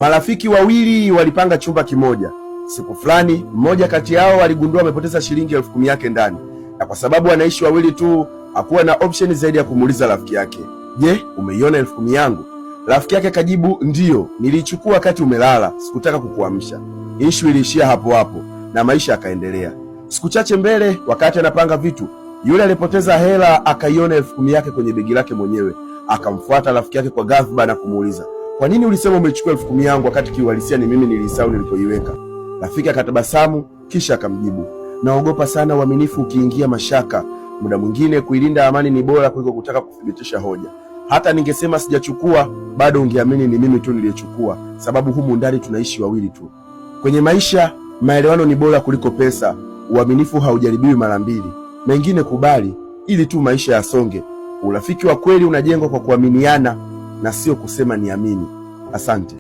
Marafiki wawili walipanga chumba kimoja. Siku fulani, mmoja kati yao aligundua amepoteza shilingi 10,000 yake ndani, na kwa sababu wanaishi wawili tu, hakuwa na option zaidi ya kumuuliza rafiki yake, "Je, umeiona 10,000 yangu?" Rafiki yake kajibu, "Ndiyo, niliichukua wakati umelala, sikutaka kukuamsha." Issue iliishia hapo hapo na maisha yakaendelea. Siku chache mbele, wakati anapanga vitu, yule alipoteza hela akaiona 10,000 yake kwenye begi lake mwenyewe. Akamfuata rafiki yake kwa ghadhabu na kumuuliza, "Kwa nini ulisema umechukua 10,000 yangu wakati kiuhalisia ni mimi nilisahau nilipoiweka?" Rafiki akatabasamu kisha akamjibu, "Naogopa sana uaminifu ukiingia mashaka. Muda mwingine kuilinda amani ni bora kuliko kutaka kuthibitisha hoja. Hata ningesema sijachukua, bado ungeamini ni mimi tu niliyechukua, sababu humu ndani tunaishi wawili tu." Kwenye maisha, maelewano ni bora kuliko pesa. Uaminifu haujaribiwi mara mbili. Mengine kubali ili tu maisha yasonge. Urafiki wa kweli unajengwa kwa kuaminiana na sio kusema niamini. Asante.